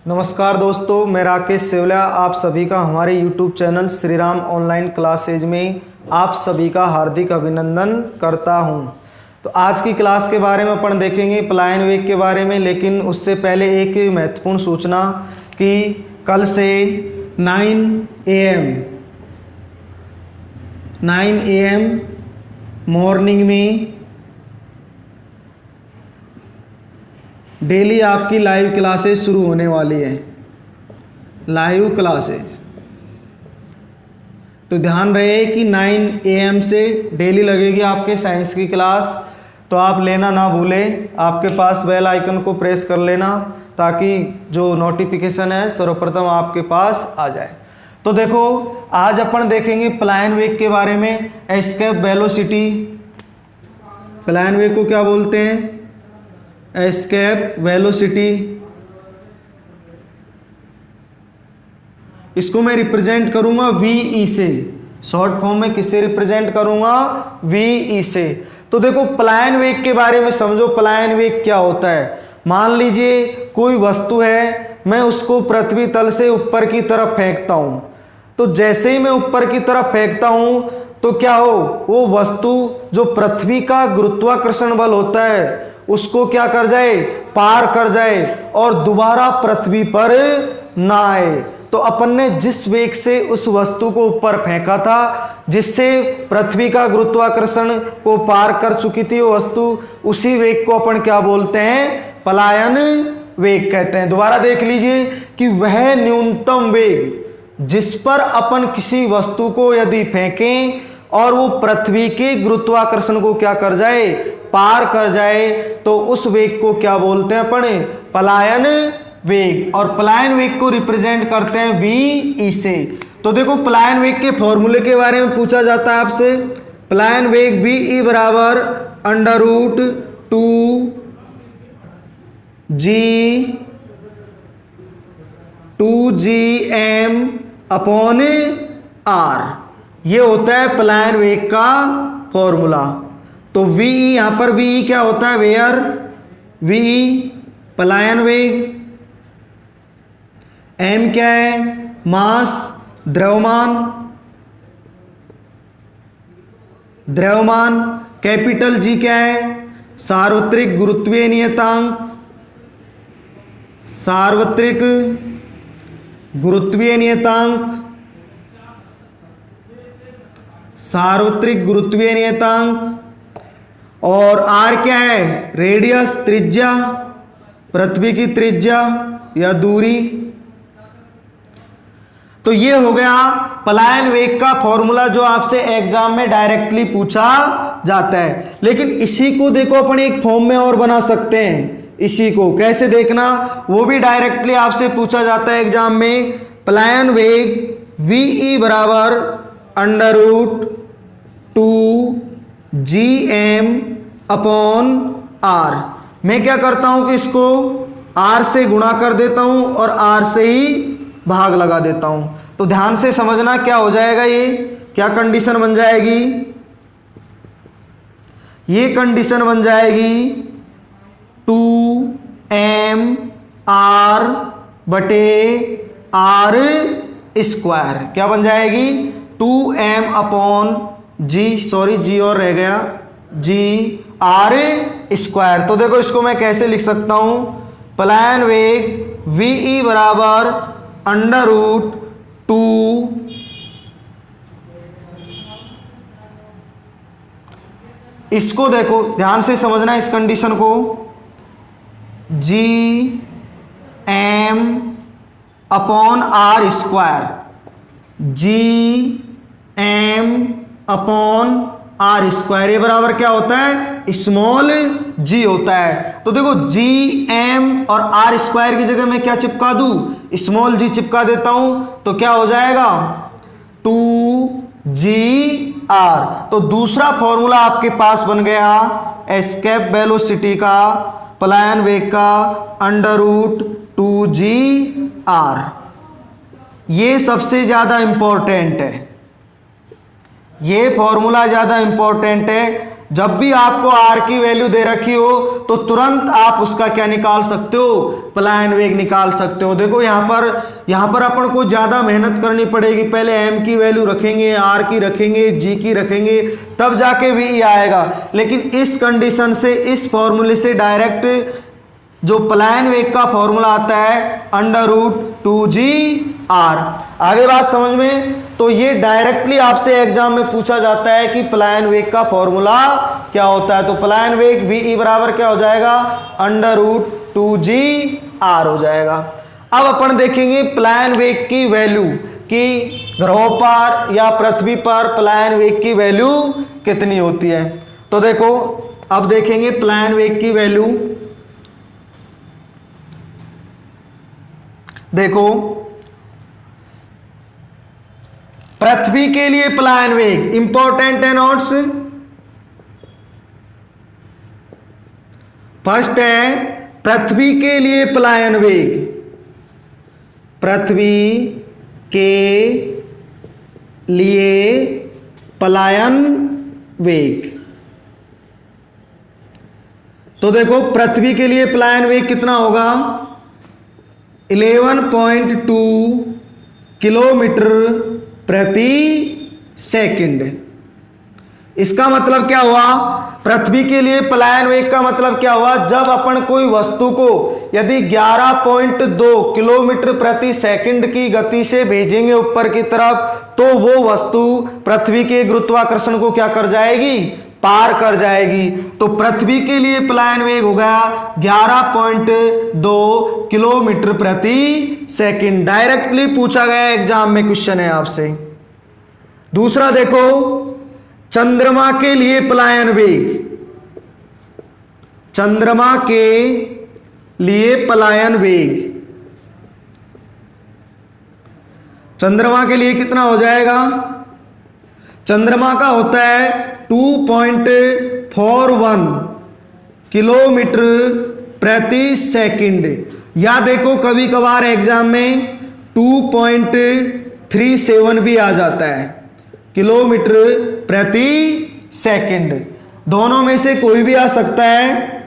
नमस्कार दोस्तों, मैं राकेश सेवला आप सभी का हमारे YouTube channel Shri Ram online classes में आप सभी का हार्दिक अभिनंदन करता हूं। तो आज की क्लास के बारे में अपन देखेंगे पलायन वेग के बारे में, लेकिन उससे पहले एक महत्वपूर्ण सूचना कि कल से 9 AM मॉर्निंग में डेली आपकी लाइव क्लासेस शुरू होने वाली है। लाइव क्लासेस तो ध्यान रहे कि 9 AM से डेली लगेगी आपके साइंस की क्लास, तो आप लेना ना भूलें। आपके पास बेल आइकन को प्रेस कर लेना ताकि जो नोटिफिकेशन है सर्वप्रथम आपके पास आ जाए। तो देखो, आज अपन देखेंगे पलायन वेग के बारे में। एस्केप वेलोसिटी, पलायन वेग को क्या बोलते हैं? Escape velocity. इसको मैं रिप्रेजेंट करूंगा VE से। शॉर्ट फॉर्म में किससे रिप्रेजेंट करूंगा? VE से। तो देखो, पलायन वेग के बारे में समझो। पलायन वेग क्या होता है? मान लीजिए कोई वस्तु है, मैं उसको पृथ्वी तल से ऊपर की तरफ फेंकता हूं। तो जैसे ही मैं ऊपर की तरफ फेंकता हूं तो क्या हो, वो वस्तु जो पृथ्वी का गुरुत्वाकर्षण बल होता है उसको क्या कर जाए? पार कर जाए और दोबारा पृथ्वी पर ना आए। तो अपन ने जिस वेग से उस वस्तु को ऊपर फेंका था, जिससे पृथ्वी का गुरुत्वाकर्षण को पार कर चुकी थी वो वस्तु, उसी वेग को अपन क्या बोलते हैं? पलायन वेग कहते हैं। दोबारा देख लीजिए कि वह न्यूनतम वेग जिस पर अपन किसी वस्तु को यदि फेंकें और वो पृथ्वी के गुरुत्वाकर्षण को क्या कर जाए? पार कर जाए, तो उस वेग को क्या बोलते हैं अपन? पलायन वेग। और पलायन वेग को रिप्रेजेंट करते हैं VE से। तो देखो, पलायन वेग के फॉर्मूले के बारे में पूछा जाता है आपसे। पलायन वेग VE बराबर √2gm/r, ये होता है पलायन वेग का फॉर्मूला। तो VE, यहां पर VE क्या होता है? वेयर VE पलायन वेग। M क्या है? मास, द्रव्यमान। कैपिटल G क्या है? सार्वत्रिक गुरुत्वीय नियतांक। सार्वत्रिक गुरुत्वीय नियतांक। और R क्या है? रेडियस, त्रिज्या, पृथ्वी की त्रिज्या या दूरी। तो ये हो गया पलायन वेग का फॉर्मूला जो आपसे एग्जाम में डायरेक्टली पूछा जाता है। लेकिन इसी को देखो अपन एक फॉर्म में और बना सकते हैं। इसी को कैसे देखना, वो भी डायरेक्टली आपसे पूछा जाता है एग्जाम में। पलायन वेग VE बराबर √2gm/r। मैं क्या करता हूं कि इसको R से गुणा कर देता हूं और R से ही भाग लगा देता हूं। तो ध्यान से समझना क्या हो जाएगा, ये क्या कंडीशन बन जाएगी? ये कंडीशन बन जाएगी 2mr/r²। क्या बन जाएगी? 2m/g और रह गया g/r²। तो देखो, इसको मैं कैसे लिख सकता हूं? पलायन वेग VE बराबर √2 इसको देखो ध्यान से समझना इस कंडीशन को, gm/r²। ये बराबर क्या होता है? स्मॉल g होता है। तो देखो, gm और r² की जगह मैं क्या चिपका दूं? स्मॉल g चिपका देता हूं। तो क्या हो जाएगा? 2gr। तो दूसरा फॉर्मूला आपके पास बन गया एस्केप वेलोसिटी का, पलायन वेग का, √2gr। ये सबसे ज्यादा इंपॉर्टेंट है, ये फॉर्मूला ज्यादा इंपॉर्टेंट है। जब भी आपको r की वैल्यू दे रखी हो तो तुरंत आप उसका क्या निकाल सकते हो, पलायन वेग निकाल सकते हो। देखो यहाँ पर अपन को ज्यादा मेहनत करनी पड़ेगी, पहले m की वैल्यू रखेंगे, r की रखेंगे, g की रखेंगे, तब जाके v आएगा। लेकिन इस कंडीशन से, इस फॉर्मूले से डायरेक्ट जो पलायन वेग का फॉर्मूला आता है √2gr। आगे बात समझ में, तो ये डायरेक्टली आपसे एग्जाम में पूछा जाता है कि पलायन वेग का फॉर्मूला क्या होता है। तो पलायन वेग v बराबर क्या हो जाएगा, √2gr हो जाएगा। अब अपन देखेंगे पलायन वेग की वैल्यू कि ग्रहों पर या पृथ्वी पर पलायन वेग की वैल्यू कितनी होती है। तो देखो अब देखेंगे पलायन वेग की वैल्यू। देखो पृथ्वी के लिए पलायन वेग इंपॉर्टेंट है नोट्स। फर्स्ट है पृथ्वी के लिए पलायन वेग, पृथ्वी के लिए पलायन वेग। तो देखो पृथ्वी के लिए पलायन वेग कितना होगा, 11.2 किलोमीटर प्रति सेकंड। इसका मतलब क्या हुआ, पृथ्वी के लिए पलायन वेग का मतलब क्या हुआ, जब अपन कोई वस्तु को यदि 11.2 किलोमीटर प्रति सेकंड की गति से भेजेंगे ऊपर की तरफ, तो वो वस्तु पृथ्वी के गुरुत्वाकर्षण को क्या कर जाएगी, पार कर जाएगी। तो पृथ्वी के लिए पलायन वेग हो गया 11.2 किलोमीटर प्रति सेकंड। डायरेक्टली पूछा गया एग्जाम में क्वेश्चन है आपसे। दूसरा देखो चंद्रमा के लिए पलायन वेग, चंद्रमा के लिए पलायन वेग, चंद्रमा के लिए कितना हो जाएगा, चंद्रमा का होता है 2.41 किलोमीटर प्रति सेकंड, या देखो कभी कभार एग्जाम में 2.37 भी आ जाता है किलोमीटर प्रति सेकंड। दोनों में से कोई भी आ सकता है,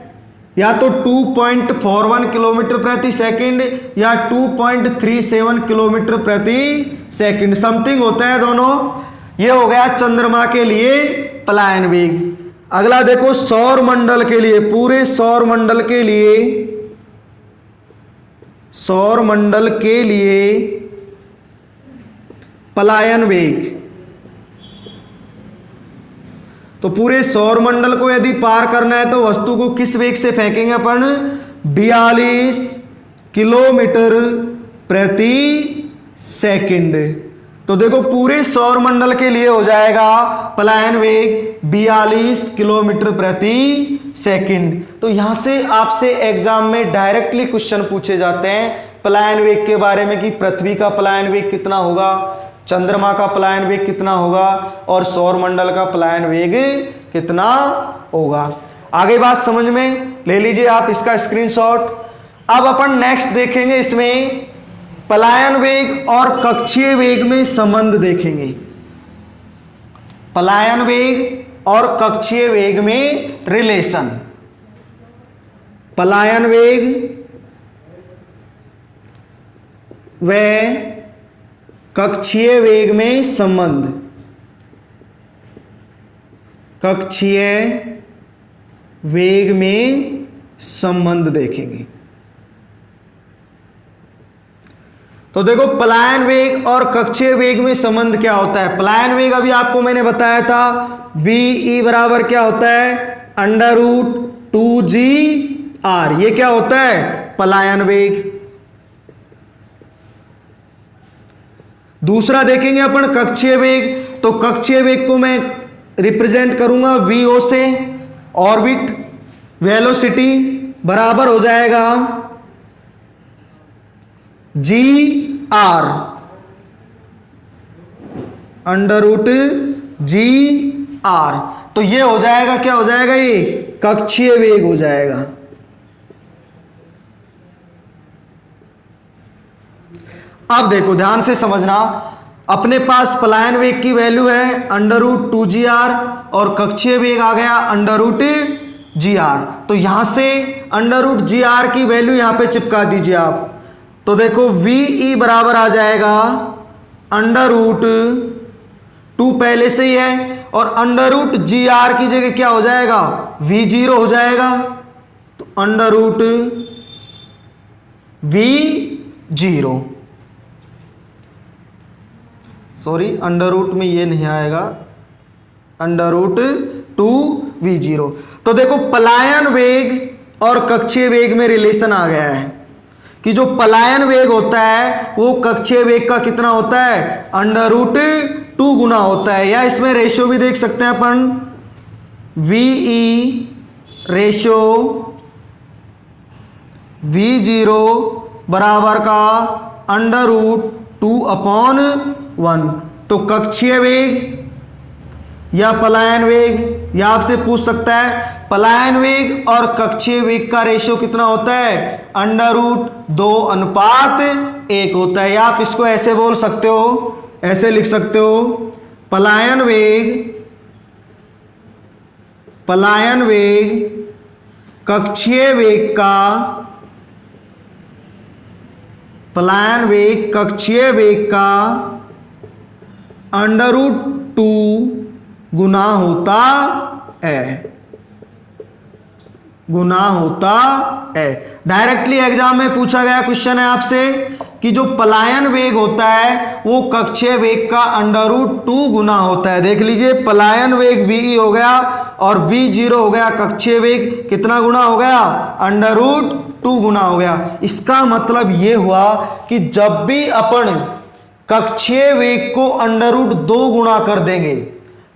या तो 2.41 किलोमीटर प्रति सेकंड या 2.37 किलोमीटर प्रति सेकंड, समथिंग होता है दोनों। ये हो गया चंद्रमा के लिए पलायन वेग। अगला देखो सौर मंडल के लिए, पूरे सौर मंडल के लिए, सौर मंडल के लिए पलायन वेग। तो पूरे सौर मंडल को यदि पार करना है तो वस्तु को किस वेग से फेंकेंगे अपन, 42 किलोमीटर प्रति सेकंड। तो देखो पूरे सौर मंडल के लिए हो जाएगा पलायन वेग 42 किलोमीटर प्रति सेकंड। तो यहां से आपसे एग्जाम में डायरेक्टली क्वेश्चन पूछे जाते हैं पलायन वेग के बारे में कि पृथ्वी का पलायन वेग कितना होगा, चंद्रमा का पलायन वेग कितना होगा और सौर मंडल का पलायन वेग कितना होगा। आगे बात समझ में ले लीजिए आप इसका स्क्रीनशॉट। अब अपन नेक्स्ट देखेंगे, इसमें पलायन वेग और कक्षीय वेग में संबंध देखेंगे। पलायन वेग और कक्षीय वेग में रिलेशन, पलायन वेग व कक्षीय वेग में संबंध, कक्षीय वेग में संबंध देखेंगे। तो देखो पलायन वेग और कक्षीय वेग में संबंध क्या होता है। पलायन वेग अभी आपको मैंने बताया था VE बराबर क्या होता है, √2gr। ये क्या होता है, पलायन वेग। दूसरा देखेंगे अपन कक्षीय वेग। तो कक्षीय वेग को मैं रिप्रेजेंट करूंगा VO से, ऑर्बिट वेलोसिटी बराबर हो जाएगा GR, √GR। तो ये हो जाएगा, क्या हो जाएगा, ये कक्षीय वेग हो जाएगा। अब देखो ध्यान से समझना, अपने पास पलायन वेग की वैल्यू है √2gr और कक्षीय वेग आ गया √gr। तो यहां से √gr की वैल्यू यहां पे चिपका दीजिए आप। तो देखो ve बराबर आ जाएगा √2 पहले से ही है और √gr की जगह क्या हो जाएगा v0 हो जाएगा। तो √v0 सॉरी √ में ये नहीं आएगा √2v0। तो देखो पलायन वेग और कक्षीय वेग में रिलेशन आ गया है कि जो पलायन वेग होता है वो कक्षीय वेग का कितना होता है √2 गुना होता है, या इसमें रेशियो भी देख सकते हैं अपन ve रेशियो v0 बराबर का √2/1। तो कक्षीय वेग या पलायन वेग, या आपसे पूछ सकता है पलायन वेग और कक्षीय वेग का रेशियो कितना होता है √2:1 होता है। या आप इसको ऐसे बोल सकते हो, ऐसे लिख सकते हो पलायन वेग कक्षीय वेग का √2 गुना होता है। डायरेक्टली एग्जाम में पूछा गया क्वेश्चन है आपसे कि जो पलायन वेग होता है वो कक्षीय वेग का √2 गुना होता है। देख लीजिए पलायन वेग ve हो गया और v0 हो गया कक्षीय वेग, कितना गुना हो गया √2 गुना हो गया। इसका मतलब ये हुआ कि जब भी अपन कक्षीय वेग को √2 गुणा कर देंगे,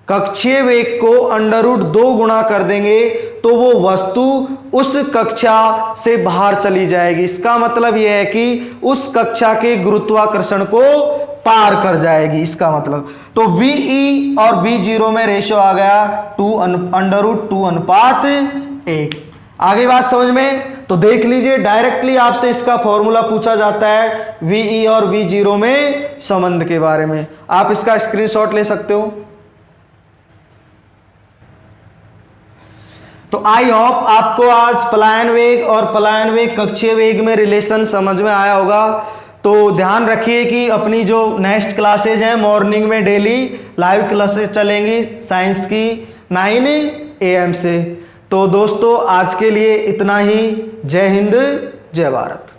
कक्षीय वेग को √2 गुणा कर देंगे तो वो वस्तु उस कक्षा से बाहर चली जाएगी। इसका मतलब यह है कि उस कक्षा के गुरुत्वाकर्षण को पार कर जाएगी, इसका मतलब। तो ve और v0 में रेशियो आ गया √2:1। आगे बात समझ में? तो देख लीजिए डायरेक्टली आपसे इसका फॉर्मूला पूछा जाता है ve और v0 में संबंध के बारे में। आप इसका स्क्रीनशॉट ले सकते हो। तो आई होप आपको आज पलायन वेग और पलायन वेग कक्षीय वेग में रिलेशन समझ में आया होगा। तो ध्यान रखिए कि अपनी जो नेक्स्ट क्लासेज हैं मॉर्निंग में डेली लाइव क्लासेज चलेंगी साइंस की 9 AM से। तो दोस्तों आज के लिए इतना ही। जय हिंद, जय भारत।